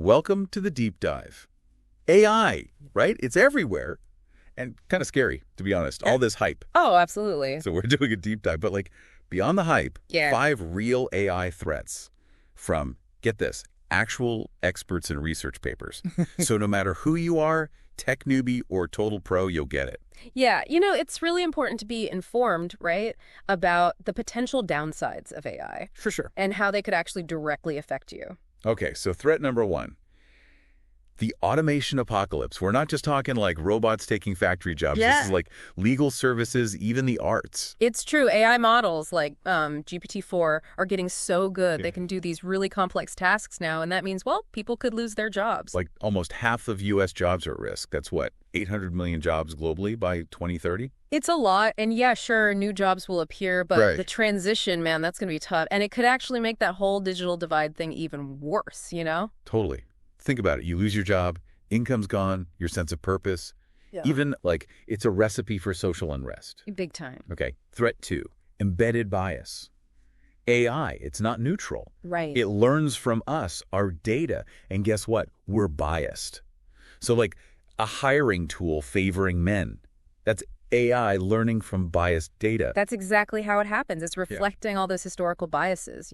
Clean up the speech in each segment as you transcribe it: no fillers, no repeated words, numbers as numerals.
welcome to the deep dive. AI, right? It's everywhere. And kind of scary, to be honest, all this hype. Oh, absolutely. So we're doing a deep dive. But like beyond the hype, 5 real AI threats from, get this, actual experts in research papers. So no matter who you are, tech newbie or total pro, you'll get it. Yeah, it's really important to be informed, right, about the potential downsides of AI. For sure. And how they could actually directly affect you. Okay, so threat number 1. The automation apocalypse. We're not just talking like robots taking factory jobs. Yeah. This is like legal services, even the arts. It's true. AI models like GPT-4 are getting so good. They can do these really complex tasks now. And that means, well, people could lose their jobs. Like almost half of U.S. jobs are at risk. That's what, 800 million jobs globally by 2030? It's a lot. And yeah, sure, new jobs will appear. But the transition, man, that's going to be tough. And it could actually make that whole digital divide thing even worse, Totally. Think about it. You lose your job, income's gone, your sense of purpose. Yeah. Even like it's a recipe for social unrest. Big time. Okay. Threat 2, embedded bias. AI, it's not neutral. Right. It learns from us, our data. And guess what? We're biased. So like a hiring tool favoring men. That's AI learning from biased data. That's exactly how it happens. It's reflecting all those historical biases,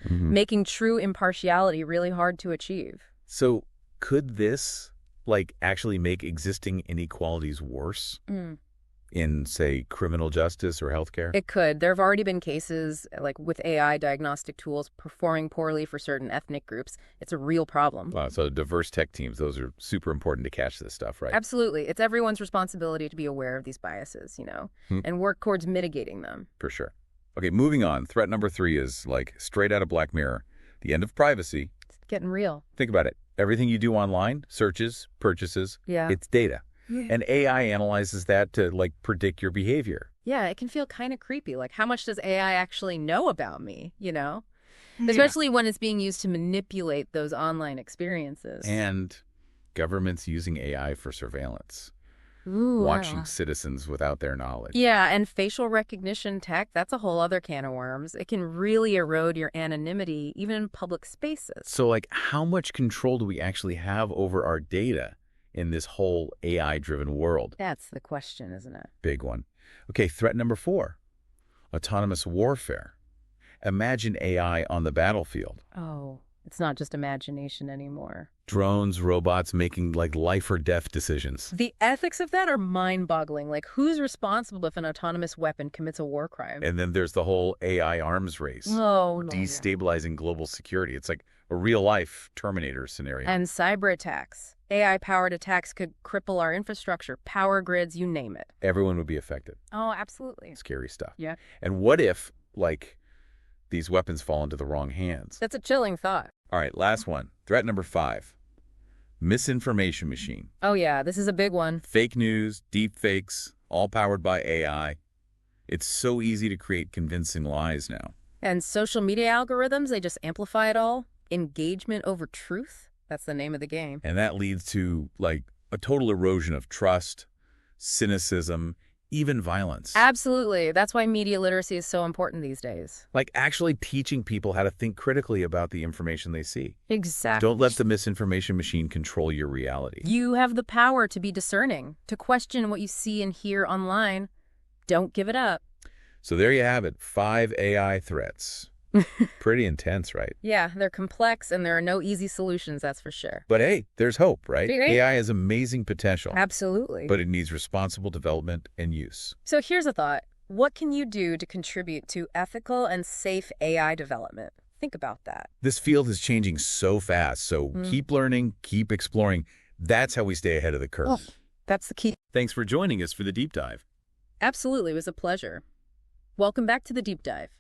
making true impartiality really hard to achieve. So could this like actually make existing inequalities worse in, say, criminal justice or healthcare? It could. There have already been cases like with AI diagnostic tools performing poorly for certain ethnic groups. It's a real problem. Wow, so diverse tech teams, those are super important to catch this stuff, right? Absolutely. It's everyone's responsibility to be aware of these biases, and work towards mitigating them. For sure. Okay, moving on. Threat number 3 is like straight out of Black Mirror. The end of privacy. Getting real. Think about it. Everything you do online, searches, purchases, it's data. And AI analyzes that to like predict your behavior. Yeah, it can feel kind of creepy. Like, how much does AI actually know about me, Especially when it's being used to manipulate those online experiences. And governments using AI for surveillance. Ooh, watching citizens without their knowledge. Yeah, and facial recognition tech, that's a whole other can of worms. It can really erode your anonymity, even in public spaces. So, like, how much control do we actually have over our data in this whole AI-driven world? That's the question, isn't it? Big one. Okay, threat number 4, autonomous warfare. Imagine AI on the battlefield. Oh, it's not just imagination anymore. Drones, robots making like life or death decisions. The ethics of that are mind-boggling. Like, who's responsible if an autonomous weapon commits a war crime? And then there's the whole AI arms race. Oh, no. Destabilizing global security. It's like a real-life Terminator scenario. And cyber attacks. AI-powered attacks could cripple our infrastructure, power grids, you name it. Everyone would be affected. Oh, absolutely. Scary stuff. Yeah. And what if, like, these weapons fall into the wrong hands? That's a chilling thought. All right, last one. Threat number 5. Misinformation machine. Oh, yeah, this is a big one. Fake news, deep fakes, all powered by AI. It's so easy to create convincing lies now. And social media algorithms, they just amplify it all. Engagement over truth, that's the name of the game. And that leads to, like, a total erosion of trust, cynicism, even violence. Absolutely. That's why media literacy is so important these days. Like actually teaching people how to think critically about the information they see. Exactly. Don't let the misinformation machine control your reality. You have the power to be discerning, to question what you see and hear online. Don't give it up. So there you have it, 5 AI threats. Pretty intense, right? Yeah, they're complex and there are no easy solutions, that's for sure. But hey, there's hope, right? Right. AI has amazing potential. Absolutely. But it needs responsible development and use. So here's a thought. What can you do to contribute to ethical and safe AI development? Think about that. This field is changing so fast, so keep learning, keep exploring. That's how we stay ahead of the curve. Oh, that's the key. Thanks for joining us for the Deep Dive. Absolutely, it was a pleasure. Welcome back to the Deep Dive.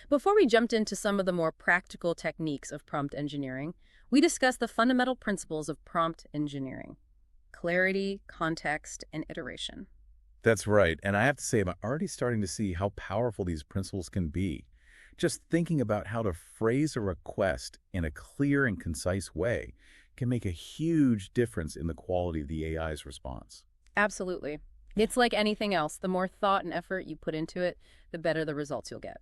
Before we jumped into some of the more practical techniques of prompt engineering, we discussed the fundamental principles of prompt engineering: clarity, context, and iteration. That's right. And I have to say, I'm already starting to see how powerful these principles can be. Just thinking about how to phrase a request in a clear and concise way can make a huge difference in the quality of the AI's response. Absolutely. It's like anything else. The more thought and effort you put into it, the better the results you'll get.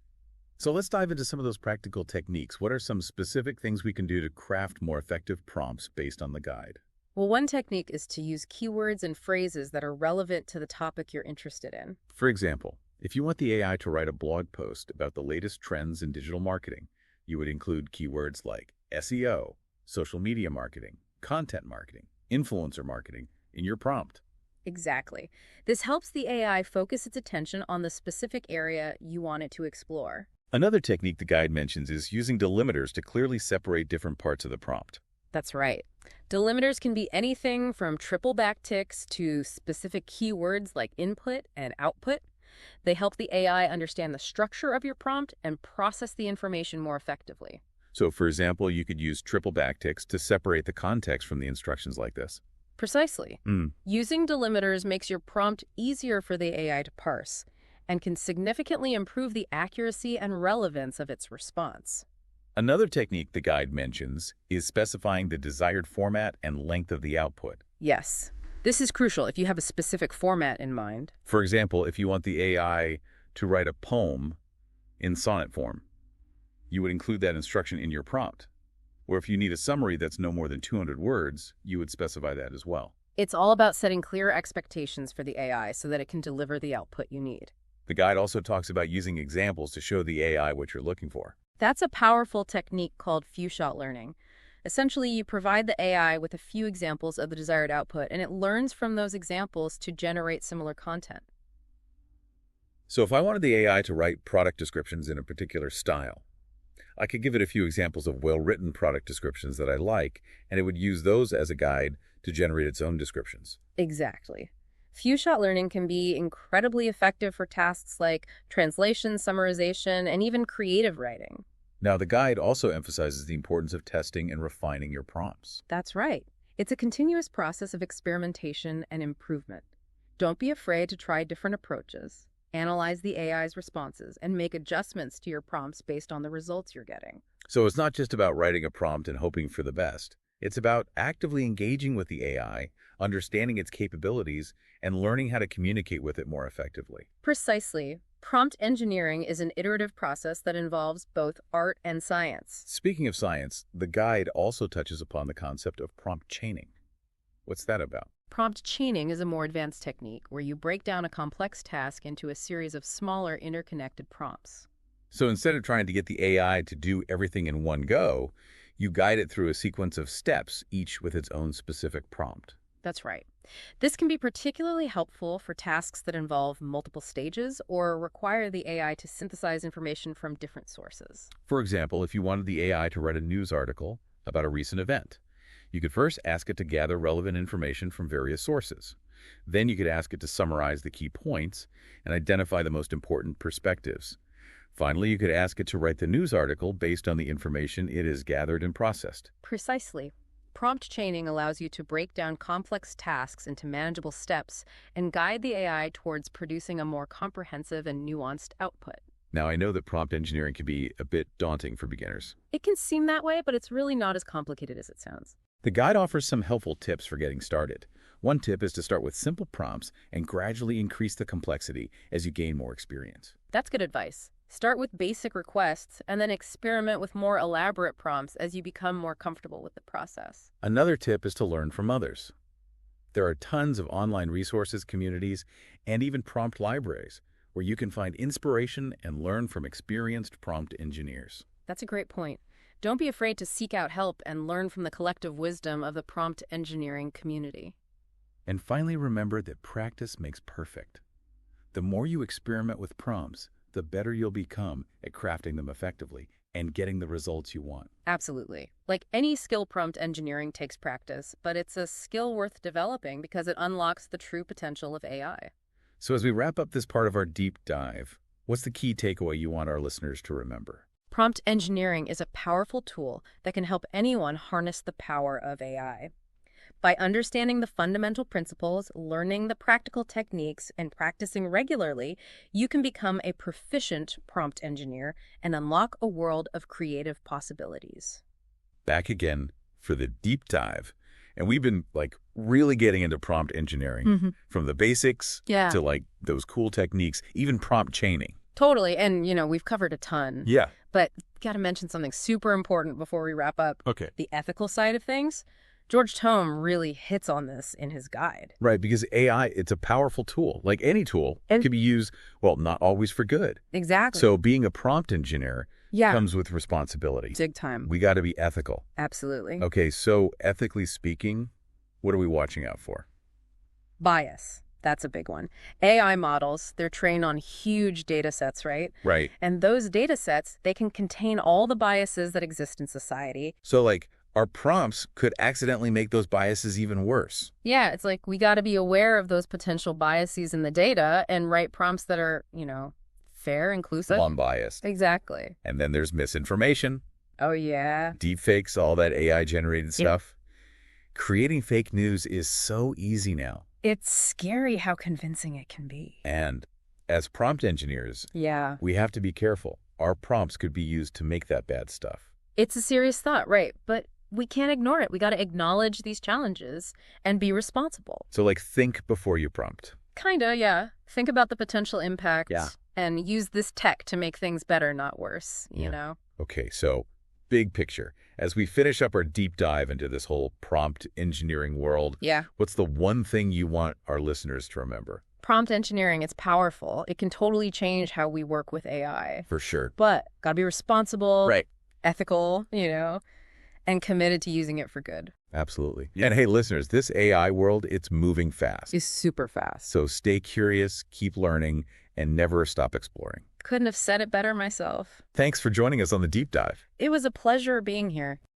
So let's dive into some of those practical techniques. What are some specific things we can do to craft more effective prompts based on the guide? Well, one technique is to use keywords and phrases that are relevant to the topic you're interested in. For example, if you want the AI to write a blog post about the latest trends in digital marketing, you would include keywords like SEO, social media marketing, content marketing, influencer marketing in your prompt. Exactly. This helps the AI focus its attention on the specific area you want it to explore. Another technique the guide mentions is using delimiters to clearly separate different parts of the prompt. That's right. Delimiters can be anything from triple backticks to specific keywords like input and output. They help the AI understand the structure of your prompt and process the information more effectively. So, for example, you could use triple backticks to separate the context from the instructions like this. Precisely. Mm. Using delimiters makes your prompt easier for the AI to parse and can significantly improve the accuracy and relevance of its response. Another technique the guide mentions is specifying the desired format and length of the output. Yes, this is crucial if you have a specific format in mind. For example, if you want the AI to write a poem in sonnet form, you would include that instruction in your prompt. Or if you need a summary that's no more than 200 words, you would specify that as well. It's all about setting clear expectations for the AI so that it can deliver the output you need. The guide also talks about using examples to show the AI what you're looking for. That's a powerful technique called few-shot learning. Essentially, you provide the AI with a few examples of the desired output, and it learns from those examples to generate similar content. So if I wanted the AI to write product descriptions in a particular style, I could give it a few examples of well-written product descriptions that I like, and it would use those as a guide to generate its own descriptions. Exactly. Few-shot learning can be incredibly effective for tasks like translation, summarization, and even creative writing. Now, the guide also emphasizes the importance of testing and refining your prompts. That's right. It's a continuous process of experimentation and improvement. Don't be afraid to try different approaches. Analyze the AI's responses and make adjustments to your prompts based on the results you're getting. So it's not just about writing a prompt and hoping for the best. It's about actively engaging with the AI, understanding its capabilities, and learning how to communicate with it more effectively. Precisely. Prompt engineering is an iterative process that involves both art and science. Speaking of science, the guide also touches upon the concept of prompt chaining. What's that about? Prompt chaining is a more advanced technique where you break down a complex task into a series of smaller interconnected prompts. So instead of trying to get the AI to do everything in one go, you guide it through a sequence of steps, each with its own specific prompt. That's right. This can be particularly helpful for tasks that involve multiple stages or require the AI to synthesize information from different sources. For example, if you wanted the AI to write a news article about a recent event, you could first ask it to gather relevant information from various sources. Then you could ask it to summarize the key points and identify the most important perspectives. Finally, you could ask it to write the news article based on the information it has gathered and processed. Precisely. Prompt chaining allows you to break down complex tasks into manageable steps and guide the AI towards producing a more comprehensive and nuanced output. Now, I know that prompt engineering can be a bit daunting for beginners. It can seem that way, but it's really not as complicated as it sounds. The guide offers some helpful tips for getting started. One tip is to start with simple prompts and gradually increase the complexity as you gain more experience. That's good advice. Start with basic requests and then experiment with more elaborate prompts as you become more comfortable with the process. Another tip is to learn from others. There are tons of online resources, communities, and even prompt libraries where you can find inspiration and learn from experienced prompt engineers. That's a great point. Don't be afraid to seek out help and learn from the collective wisdom of the prompt engineering community. And finally, remember that practice makes perfect. The more you experiment with prompts, the better you'll become at crafting them effectively and getting the results you want. Absolutely. Like any skill, prompt engineering takes practice, but it's a skill worth developing because it unlocks the true potential of AI. So as we wrap up this part of our deep dive, what's the key takeaway you want our listeners to remember? Prompt engineering is a powerful tool that can help anyone harness the power of AI. By understanding the fundamental principles, learning the practical techniques, and practicing regularly, you can become a proficient prompt engineer and unlock a world of creative possibilities. Back again for the deep dive. And we've been really getting into prompt engineering from the basics to those cool techniques, even prompt chaining. Totally. And, we've covered a ton. Yeah. But got to mention something super important before we wrap up. Okay. The ethical side of things. George Tome really hits on this in his guide. Right, because AI, it's a powerful tool. Like any tool, it can be used, well, not always for good. Exactly. So being a prompt engineer yeah. comes with responsibility. Big time. We got to be ethical. Absolutely. Okay, so ethically speaking, what are we watching out for? Bias. That's a big one. AI models, they're trained on huge data sets, right? Right. And those data sets, they can contain all the biases that exist in society. So, like, our prompts could accidentally make those biases even worse. Yeah, it's like we got to be aware of those potential biases in the data and write prompts that are, fair, inclusive. Unbiased. Exactly. And then there's misinformation. Oh, yeah. Deepfakes, all that AI-generated stuff. Creating fake news is so easy now. It's scary how convincing it can be. And as prompt engineers, yeah, we have to be careful. Our prompts could be used to make that bad stuff. It's a serious thought, right? But we can't ignore it. We got to acknowledge these challenges and be responsible. So, like, think before you prompt. Kinda, yeah. Think about the potential impact Yeah. and use this tech to make things better, not worse, you Yeah. know? Okay, so big picture. As we finish up our deep dive into this whole prompt engineering world, Yeah. what's the one thing you want our listeners to remember? Prompt engineering, it's powerful. It can totally change how we work with AI. For sure. But gotta be responsible, Right. ethical, and committed to using it for good. Absolutely. And hey, listeners, this AI world, it's moving fast. It's super fast. So stay curious, keep learning, and never stop exploring. Couldn't have said it better myself. Thanks for joining us on the deep dive. It was a pleasure being here.